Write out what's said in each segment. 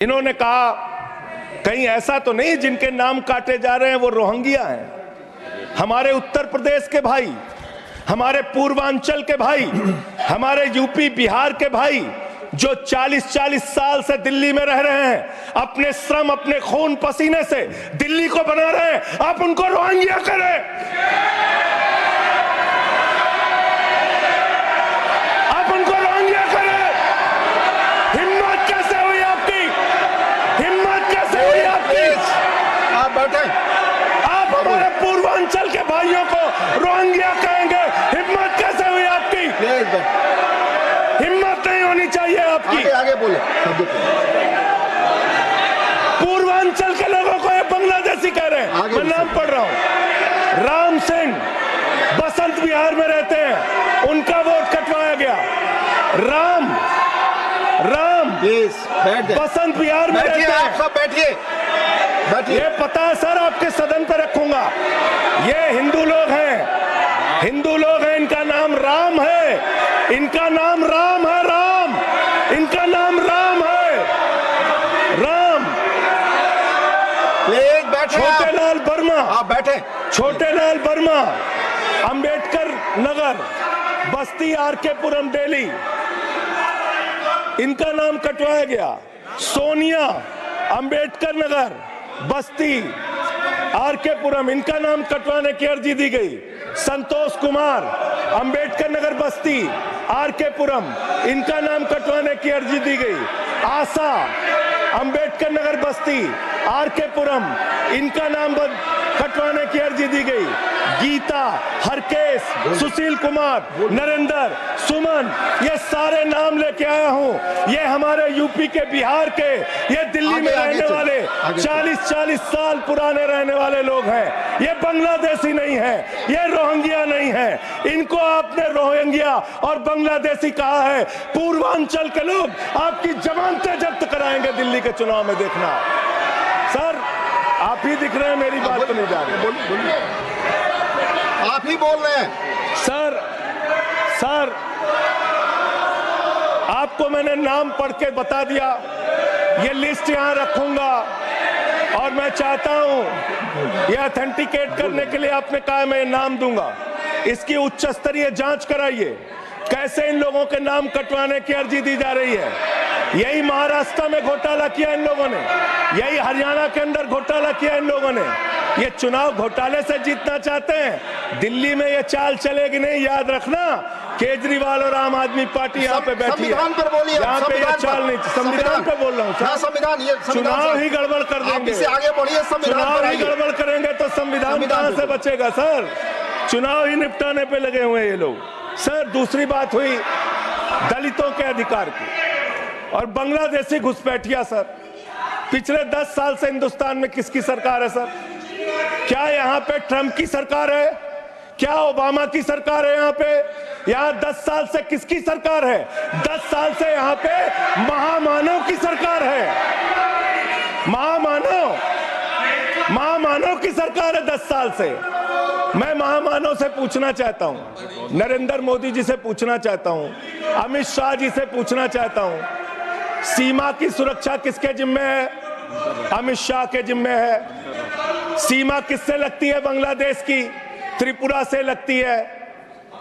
इन्होंने कहा कहीं ऐसा तो नहीं जिनके नाम काटे जा रहे हैं वो रोहिंग्या हैं। हमारे उत्तर प्रदेश के भाई, हमारे पूर्वांचल के भाई, हमारे यूपी बिहार के भाई जो 40-40 साल से दिल्ली में रह रहे हैं, अपने श्रम अपने खून पसीने से दिल्ली को बना रहे हैं, आप उनको रोहिंग्या करें। आप उनको रोहिंग्या करें। हिम्मत कैसे हुई आपकी? हिम्मत कैसे हुई आपकी? आप बैठे, आप हमारे पूर्वांचल के भाइयों को रोहिंग्या कहेंगे? हिम्मत कैसे हुई आपकी? हिम्मत नहीं होनी चाहिए आपकी। आगे आगे बोले। पूर्वांचल के लोगों को ये बांग्लादेशी कह रहे हैं। मैं नाम पढ़ रहा हूं। राम सिंह बसंत विहार में रहते हैं, उनका वोट कटवाया गया। राम प्लीज बैठ बसंत विहार में रहते हैं। आप सब बैठिए, बैठिए। ये पता है सर, आपके सदन पे रखूंगा। ये हिंदू लोग हैं, हिंदू लोग हैं, इनका नाम राम है, इनका नाम राम है, राम, इनका नाम राम है, राम। प्लीज बैठे। छोटे लाल वर्मा, आप बैठे। छोटे लाल वर्मा, अंबेडकर नगर, बस्ती, आरकेपुरम, दिल्ली, इनका नाम कटवाया गया। सोनिया, अंबेडकर नगर, बस्ती, आरकेपुरम, इनका नाम कटवाने की अर्जी दी गई। संतोष कुमार, अंबेडकर नगर, बस्ती, आरकेपुरम, इनका नाम कटवाने की अर्जी दी गई। आशा, अंबेडकर नगर, बस्ती, आरकेपुरम, इनका नाम कटवाने की अर्जी दी गई। गीता, हरकेश, सुशील कुमार, नरेंद्र, सुमन, ये सारे नाम लेके आया हूं। ये हमारे यूपी के, बिहार के, ये दिल्ली में रहने वाले 40-40 साल पुराने रहने वाले लोग हैं। ये बांग्लादेशी नहीं है, ये रोहिंग्या नहीं है। इनको आपने रोहिंग्या और बांग्लादेशी कहा है। पूर्वांचल के लोग आपकी जमानतें जब्त कराएंगे दिल्ली के चुनाव में, देखना। सर आप ही दिख रहे हैं, मेरी बात तो नहीं जा रही। बोलिए, आप ही बोल रहे हैं। सर आपको मैंने नाम पढ़ के बता दिया, ये लिस्ट यहां रखूंगा और मैं चाहता हूं ये ऑथेंटिकेट करने के लिए आपने कहा मैं नाम दूंगा। इसकी उच्च स्तरीय जांच कराइए, कैसे इन लोगों के नाम कटवाने की अर्जी दी जा रही है। यही महाराष्ट्र में घोटाला किया इन लोगों ने, यही हरियाणा के अंदर घोटाला किया इन लोगों ने। ये चुनाव घोटाले से जीतना चाहते हैं, दिल्ली में ये चाल चलेगी नहीं, याद रखना। केजरीवाल और आम आदमी पार्टी यहाँ पे बैठी है, संविधान पर बोलिए। यहाँ पे ये चाल नहीं। संविधान पे बोल रहा हूँ। संविधान, ये चुनाव ही गड़बड़ कर देंगे, आगे बढ़िए। चुनाव ही गड़बड़ करेंगे तो संविधान कहां से बचेगा सर? चुनाव ही निपटाने पे लगे हुए ये लोग। सर दूसरी बात हुई दलितों के अधिकार की और बांग्लादेशी घुसपैठिया। सर पिछले 10 साल से हिंदुस्तान में किसकी सरकार है सर? क्या यहाँ पे ट्रंप की सरकार है? क्या ओबामा की सरकार है? यहाँ पे, यहाँ 10 साल से किसकी सरकार है? 10 साल से यहाँ पे महामानव की सरकार है। महामानव की सरकार है 10 साल से। मैं महामानव से पूछना चाहता हूं, नरेंद्र मोदी जी से पूछना चाहता हूं, अमित शाह जी से पूछना चाहता हूं, सीमा की सुरक्षा किसके जिम्मे है? अमित शाह के जिम्मे है। सीमा किससे लगती है? बांग्लादेश की, त्रिपुरा से लगती है,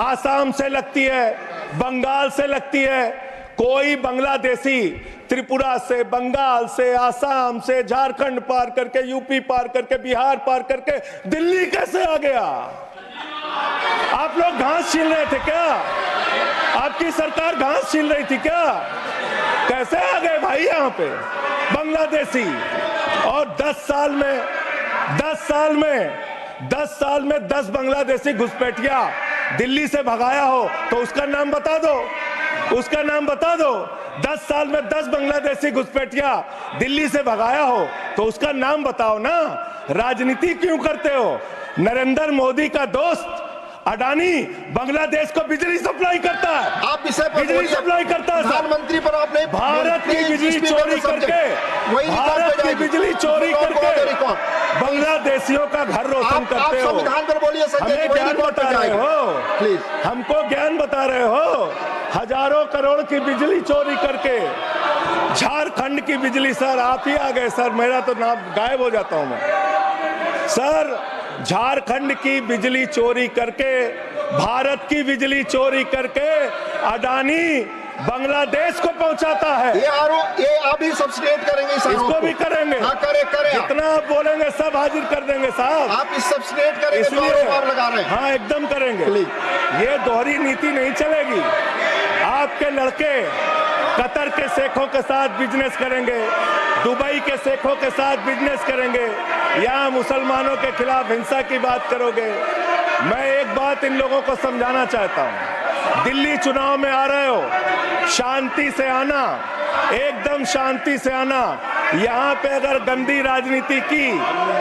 आसाम से लगती है, बंगाल से लगती है। कोई बांग्लादेशी त्रिपुरा से, बंगाल से, आसाम से, झारखंड पार करके, यूपी पार करके, बिहार पार करके दिल्ली कैसे आ गया? आप लोग घास छील रहे थे क्या? आपकी सरकार घास छील रही थी क्या? कैसे आ गए भाई यहाँ पे बांग्लादेशी? और 10 साल में 10 बांग्लादेशी घुसपैठिया दिल्ली से भगाया हो तो उसका नाम बता दो, उसका नाम बता दो। 10 साल में 10 बांग्लादेशी घुसपैठिया दिल्ली से भगाया हो तो उसका नाम बताओ ना। राजनीति क्यों करते हो? नरेंद्र मोदी का दोस्त अडानी बांग्लादेश को बिजली सप्लाई करता है। आप विषय पर बिजली सप्लाई करता है। प्रधानमंत्री पर आपने भारत की बिजली चोरी करके, भारत की बिजली चोरी करके बांग्लादेशियों का घर रोशन करते हो। संविधान पर बोलिए। हमें ज्ञान बता रहे हो, प्लीज। हमको ज्ञान बता रहे हो। हजारों करोड़ की बिजली चोरी करके झारखंड की बिजली, सर आप ही आ गए सर, मेरा तो नाम गायब हो जाता हूं मैं सर। झारखंड की बिजली चोरी करके, भारत की बिजली चोरी करके अडानी बांग्लादेश को पहुंचाता है। ये आप ही सब्सिडेट करेंगे इस आरोप इसको को? भी करेंगे। हाँ, करें जितना आप बोलेंगे सब हाजिर कर देंगे साहब। आप इस सब्सिडेट करेंगे तो इसलिए आरोप आप लगा रहे हैं। हाँ एकदम करेंगे। ये दोहरी नीति नहीं चलेगी। आपके लड़के कतर के शेखों के साथ बिजनेस करेंगे, दुबई के शेखों के साथ बिजनेस करेंगे, यहाँ मुसलमानों के खिलाफ हिंसा की बात करोगे। मैं एक बात इन लोगों को समझाना चाहता हूँ, दिल्ली चुनाव में आ रहे हो, शांति से आना, एकदम शांति से आना। यहाँ पे अगर गंदी राजनीति की,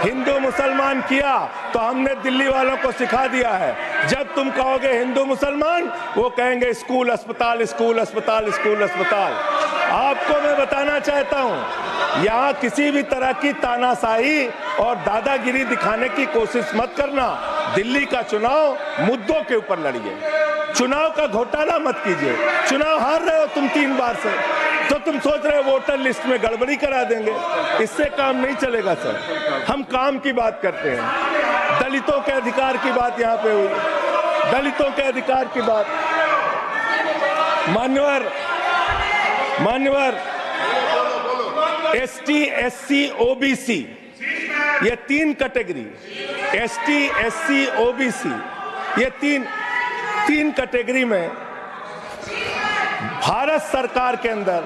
हिंदू मुसलमान किया, तो हमने दिल्ली वालों को सिखा दिया है, जब तुम कहोगे हिंदू मुसलमान, वो कहेंगे स्कूल अस्पताल, स्कूल अस्पताल, स्कूल अस्पताल। आपको मैं बताना चाहता हूँ, यहाँ किसी भी तरह की तानाशाही और दादागिरी दिखाने की कोशिश मत करना। दिल्ली का चुनाव मुद्दों के ऊपर लड़िए, चुनाव का घोटाला मत कीजिए। चुनाव हार रहे हो तुम 3 बार से, तो तुम सोच रहे हो वोटर लिस्ट में गड़बड़ी करा देंगे। इससे काम नहीं चलेगा सर। हम काम की बात करते हैं, दलितों के अधिकार की बात यहाँ पे हुई, दलितों के अधिकार की बात। मान्यवर ST, SC, OBC, ये 3 कैटेगरी, ST, SC, OBC, ये तीन कैटेगरी में भारत सरकार के अंदर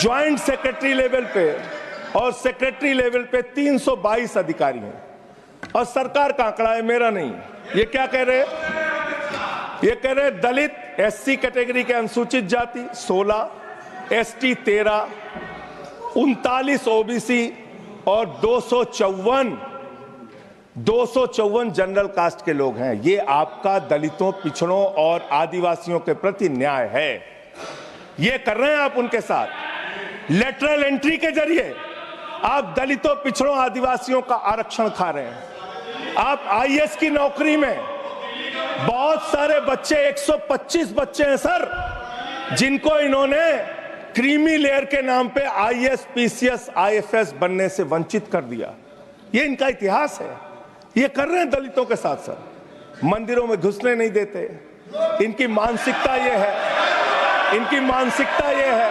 ज्वाइंट सेक्रेटरी लेवल पे और सेक्रेटरी लेवल पे 322 अधिकारी हैं। और सरकार का आंकड़ा है, मेरा नहीं। ये क्या कह रहे हैं? ये कह रहे हैं दलित SC कैटेगरी के अनुसूचित जाति 16, ST 13, 39 OBC और 254 जनरल कास्ट के लोग हैं। ये आपका दलितों, पिछड़ों और आदिवासियों के प्रति न्याय है। ये कर रहे हैं आप उनके साथ। लेटरल एंट्री के जरिए आप दलितों, पिछड़ों, आदिवासियों का आरक्षण खा रहे हैं। आप IAS की नौकरी में बहुत सारे बच्चे, 125 बच्चे हैं सर, जिनको इन्होंने क्रीमी लेयर के नाम पे IAS, PCS, IFS बनने से वंचित कर दिया। ये इनका इतिहास है। ये कर रहे हैं दलितों के साथ सर। मंदिरों में घुसने नहीं देते। इनकी मानसिकता ये है, इनकी मानसिकता ये है।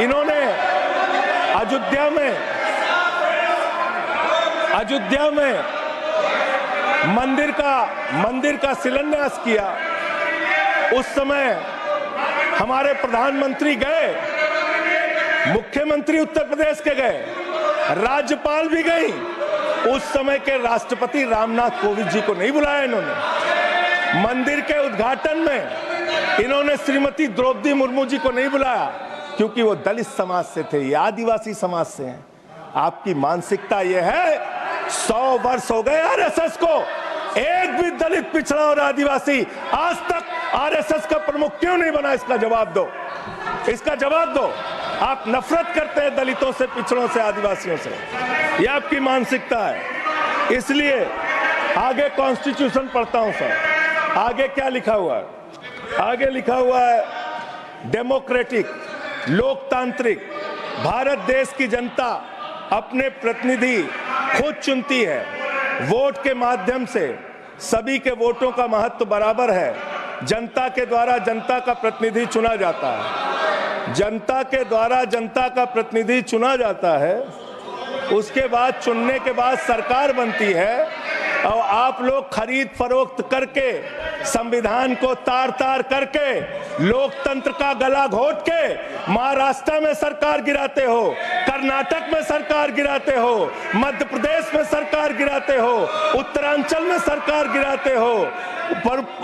इन्होंने अयोध्या में मंदिर का शिलान्यास किया। उस समय हमारे प्रधानमंत्री गए, मुख्यमंत्री उत्तर प्रदेश के गए, राज्यपाल भी गई। उस समय के राष्ट्रपति रामनाथ कोविंद जी को नहीं बुलाया इन्होंने। मंदिर के उद्घाटन में इन्होंने श्रीमती द्रौपदी मुर्मू जी को नहीं बुलाया, क्योंकि वो दलित समाज से थे, ये आदिवासी समाज से हैं। आपकी मानसिकता ये है। 100 वर्ष हो गए RSS को, एक भी दलित, पिछड़ा और आदिवासी आज तक RSS का प्रमुख क्यों नहीं बना? इसका जवाब दो, इसका जवाब दो। आप नफरत करते हैं दलितों से, पिछड़ों से, आदिवासियों से। ये आपकी मानसिकता है। इसलिए आगे कॉन्स्टिट्यूशन पढ़ता हूं सर। आगे क्या लिखा हुआ है? आगे लिखा हुआ है डेमोक्रेटिक, लोकतांत्रिक भारत देश की जनता अपने प्रतिनिधि खुद चुनती है। वोट के माध्यम से सभी के वोटों का महत्व बराबर है। जनता के द्वारा जनता का प्रतिनिधि चुना जाता है। जनता के द्वारा जनता का प्रतिनिधि चुना जाता है। उसके बाद चुनने के बाद सरकार बनती है, और आप लोग खरीद फरोख्त करके, संविधान को तार तार करके, लोकतंत्र का गला घोट के महाराष्ट्र में सरकार गिराते हो, कर्नाटक में सरकार गिराते हो, मध्य प्रदेश में सरकार गिराते हो, उत्तरांचल में सरकार गिराते हो,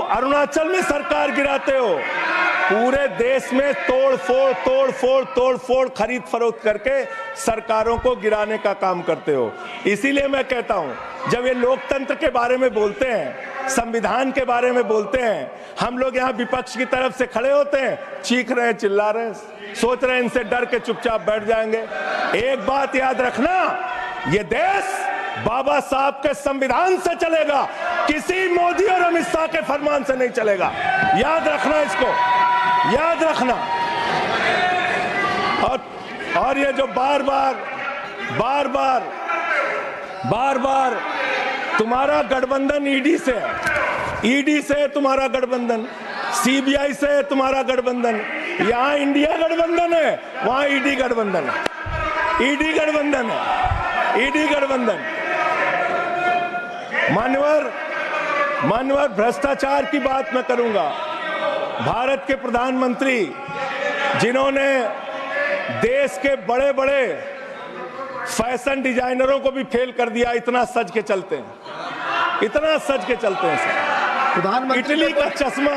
अरुणाचल में सरकार गिराते हो। पूरे देश में तोड़ फोड़ खरीद फरोख्त करके सरकारों को गिराने का काम करते हो। इसीलिए मैं कहता हूं, जब ये लोकतंत्र के बारे में बोलते हैं, संविधान के बारे में बोलते हैं, हम लोग यहाँ विपक्ष की तरफ से खड़े होते हैं, चीख रहे हैं, चिल्ला रहे हैं, सोच रहे हैं इनसे डर के चुपचाप बैठ जाएंगे। एक बात याद रखना, ये देश बाबा साहब के संविधान से चलेगा, किसी मोदी और अमित शाह के फरमान से नहीं चलेगा। याद रखना इसको। याद रखना। और ये जो बार बार तुम्हारा गठबंधन ईडी से है, ईडी से है तुम्हारा गठबंधन, सीबीआई से है तुम्हारा गठबंधन। यहाँ इंडिया गठबंधन है, वहां ईडी गठबंधन है, ईडी गठबंधन है, ईडी गठबंधन। मान्यवर भ्रष्टाचार की बात मैं करूंगा। भारत के प्रधानमंत्री जिन्होंने देश के बड़े बड़े फैशन डिजाइनरों को भी फेल कर दिया, इतना सज के चलते हैं, इतना सज के चलते हैं सर। प्रधानमंत्री इटली का चश्मा,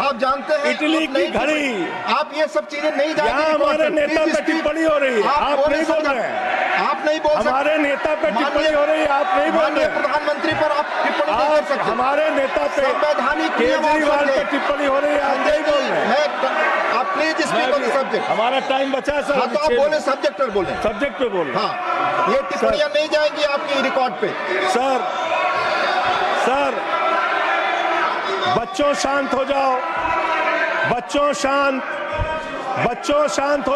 आप जानते हैं, इटली की घड़ी, आप ये सब चीजें नहीं जानते। यहाँ हमारे नेता पे टिप्पणी हो रही है, आप नहीं बोल रहे हैं, आप नहीं बोल सकते। हमारे नेता पे टिप्पणी हो रही है, आप नहीं बोल रहे हैं। प्रधानमंत्री पर आप टिप्पणी नहीं कर सकते। हमारे नेता पे संवैधानिक केजरीवाल पे टिप्पणी हो रही है, आप नहीं बोल रहे हैं। आप please speak on the subject. हमारा टाइम बचा है सर। हाँ, तो आप बोले सब्जेक्ट पर बोले, सब्जेक्ट पे बोले। हाँ, ये टिप्पणियां नहीं जाएंगी आपकी रिकॉर्ड पे। सर बच्चों शांत हो जाओ, बच्चों शांत हो जाओ, बच्चों शांत,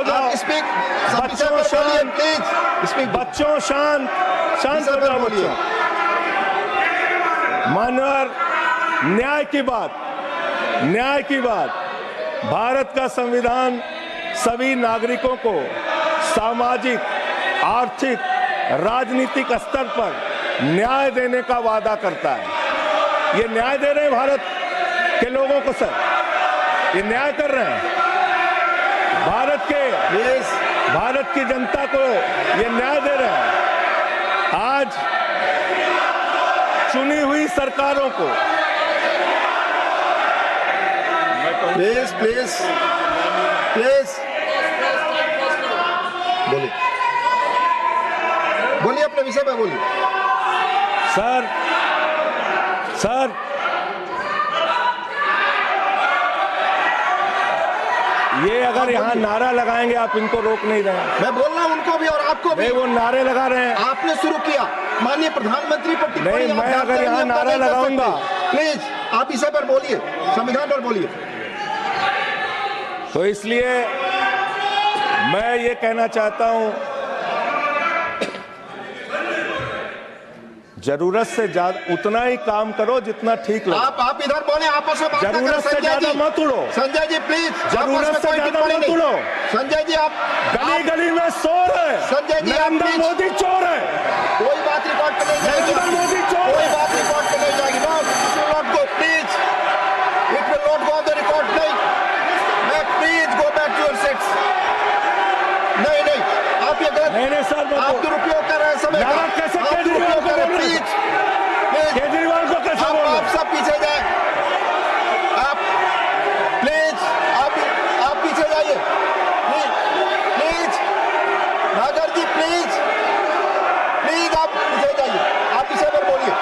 प्लीज बच्चों शांत हो जाओ बच्चों। मानवर न्याय की बात, भारत का संविधान सभी नागरिकों को सामाजिक, आर्थिक, राजनीतिक स्तर पर न्याय देने का वादा करता है। ये न्याय दे रहे हैं भारत के लोगों को सर, ये न्याय कर रहे हैं भारत की जनता को, ये न्याय दे रहे हैं। आज चुनी हुई सरकारों को प्लीज बोलिए, अपने विषय पे बोलिए। सर ये अगर यहाँ नारा लगाएंगे, आप इनको रोक नहीं रहे हैं। मैं बोल रहा हूँ उनको भी और आपको भी। वो नारे लगा रहे हैं, आपने शुरू किया। माननीय प्रधानमंत्री पर टिप्पणी नहीं, मैं अगर यहाँ नारा लगाऊंगा, प्लीज आप इसे पर बोलिए, संविधान पर बोलिए। तो इसलिए मैं ये कहना चाहता हूं, जरूरत से ज्यादा उतना ही काम करो जितना ठीक लगे। आप इधर बोले, आपस में बात ना करें। जरूरत से ज्यादा मत उड़ो। संजय जी प्लीज, जरूरत से ज्यादा मत उड़ो। संजय जी आप गली में शोर है। संजय जी नरेंद्र मोदी चोर है। कोई बात रिकॉर्ड पे नहीं जाएगी। नरेंद्र मोदी चोर, कोई बात रिकॉर्ड पे नहीं जाएगी। Not go please, it will not go on the record. नहीं, please go back to your seats. नहीं, आप ये गलत, नहीं सर, आप दुरुपयोग कर रहे हैं समय का। कैसे केजरीवाल को, केजरीवाल को कैसे बोल रहे हैं? आप सब पीछे जाए, आप प्लीज, आप पीछे जाइए प्लीज। नागर जी प्लीज आप पीछे जाइए, आप पीछे पर बोलिए।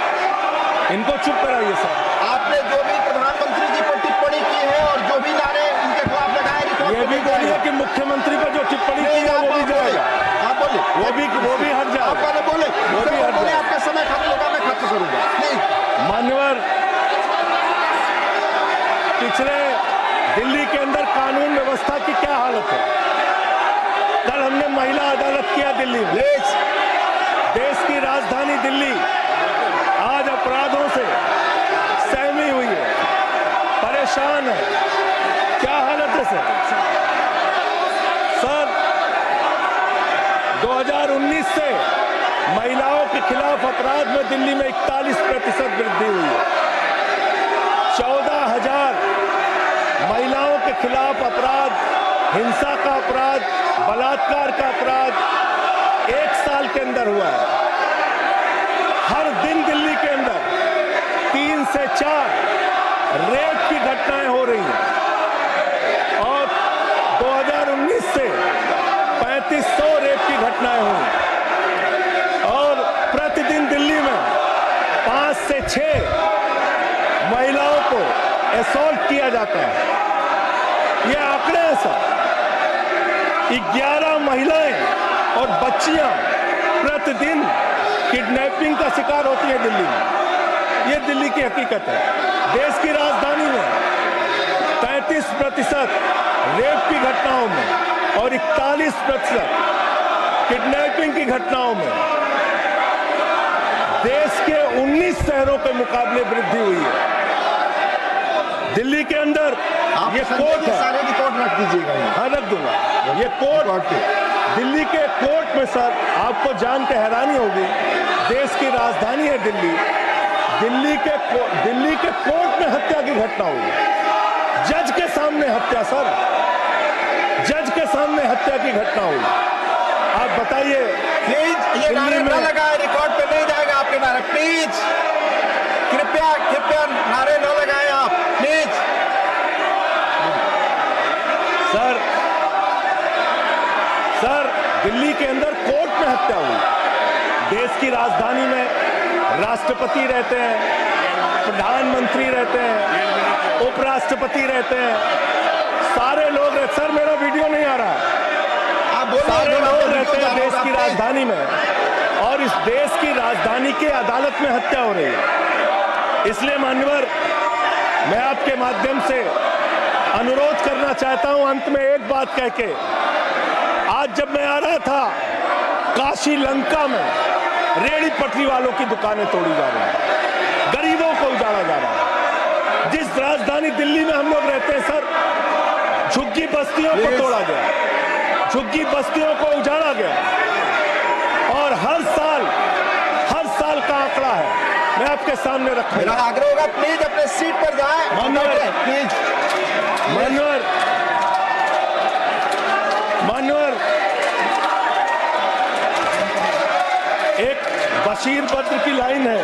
इनको चुप कराइए सर। आपने जो भी प्रधानमंत्री जी पर टिप्पणी की है और जो भी नारे इनके खिलाफ लगाए, ये भी बोलिए कि मुख्यमंत्री पर जो टिप्पणी की है वो भी जाएगा। आप बोलिए, वो भी हट जाएगा। आप पहले बोले, वो भी हट जाएगा। आपका समय खत्म होगा, मैं खत्म करूंगा प्लीज। मान्यवर, पिछले दिल्ली के अंदर कानून व्यवस्था की क्या हालत है? कल हमने महिला अदालत किया दिल्ली में। देश की राजधानी दिल्ली आज अपराधों से सहमी हुई है, परेशान है। क्या हालत है सर? 2019 से महिलाओं के खिलाफ अपराध में दिल्ली में 41% वृद्धि हुई है। 14,000 महिलाओं के खिलाफ अपराध, हिंसा का अपराध, बलात्कार का अपराध 1 साल के अंदर हुआ है। हर दिन दिल्ली के अंदर 3 से 4 रेप की घटनाएं हो रही हैं और 2019 से 3500 रेप की घटनाएं हुई और प्रतिदिन दिल्ली में 5 से 6 महिलाओं को असॉल्ट किया जाता है। ये आंकड़े हैं सर। 11 महिलाएं और बच्चियां प्रतिदिन किडनैपिंग का शिकार होती है दिल्ली में। ये दिल्ली की हकीकत है। देश की राजधानी में 33% रेप की घटनाओं में और 41% किडनैपिंग की घटनाओं में देश के 19 शहरों के मुकाबले वृद्धि हुई है। दिल्ली के अंदर आप ये संजय कोर्ट जी है, सारे रिकॉर्ड रख दीजिएगा यहाँ। हाँ रख दूंगा। ये कोर्ट, कोर्ट पे। दिल्ली के कोर्ट में सर आपको जान के हैरानी होगी, देश की राजधानी है दिल्ली, दिल्ली के कोर्ट में हत्या की घटना हुई। जज के सामने हत्या सर, जज के सामने हत्या की घटना हुई। आप बताइए। प्लीज ये नारे न लगाए, रिकॉर्ड पे नहीं जाएगा आपके नारे। प्लीज कृपया नारे न लगाए आप, प्लीज। सर दिल्ली के अंदर कोर्ट में हत्या हुई। देश की राजधानी में राष्ट्रपति रहते हैं, प्रधानमंत्री रहते हैं, उपराष्ट्रपति रहते हैं, सारे लोग रहते। सर मेरा वीडियो नहीं आ रहा। सारे लोग रहते हैं देश की राजधानी में, और इस देश की राजधानी के अदालत में हत्या हो रही है। इसलिए मान्यवर, मैं आपके माध्यम से अनुरोध करना चाहता हूं अंत में एक बात कह के। आज जब मैं आ रहा था, काशी लंका में रेहड़ी पटरी वालों की दुकानें तोड़ी जा रही हैं, गरीबों को उजाड़ा जा रहा है। जिस राजधानी दिल्ली में हम लोग रहते हैं सर, झुग्गी बस्तियों को तोड़ा गया, झुग्गी बस्तियों को उजाड़ा गया, और हर साल का आंकड़ा है, मैं आपके सामने रखूंगा। मेरा आग्रह होगा प्लीज अपने सीट पर जाएं। प्लीज मान्यवर, एक बशीर बद्र की लाइन है,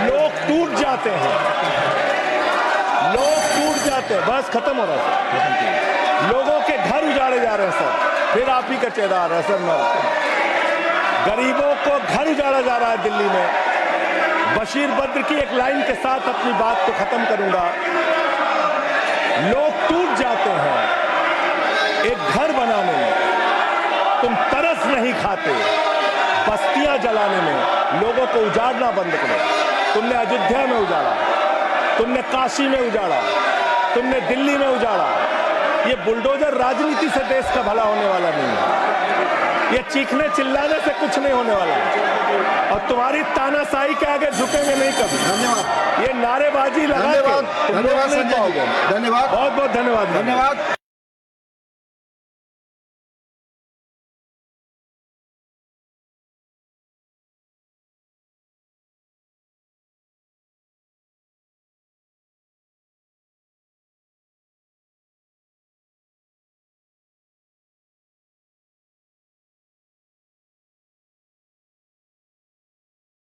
लोग टूट जाते हैं, बस खत्म हो रहा है। लोगों के घर उजाड़े जा रहे हैं सर, फिर आप ही का चेहरा आ रहा है सर। गरीबों को घर उजाड़ा जा रहा है दिल्ली में। बशीर बद्र की एक लाइन के साथ अपनी बात को खत्म करूंगा। लोग टूट जाते हैं एक घर बनाने में, तुम तरस नहीं खाते बस्तियां जलाने में। लोगों को उजाड़ना बंद करो। तुमने अयोध्या में उजाड़ा, तुमने काशी में उजाड़ा, तुमने दिल्ली में उजाड़ा। ये बुलडोजर राजनीति से देश का भला होने वाला नहीं है। ये चीखने चिल्लाने से कुछ नहीं होने वाला है, और तुम्हारी तानाशाही के आगे झुकेंगे नहीं कभी। धन्यवाद। ये नारेबाजी लगा के तुम लोग नहीं पाओगे। धन्यवाद, बहुत बहुत धन्यवाद। धन्यवाद।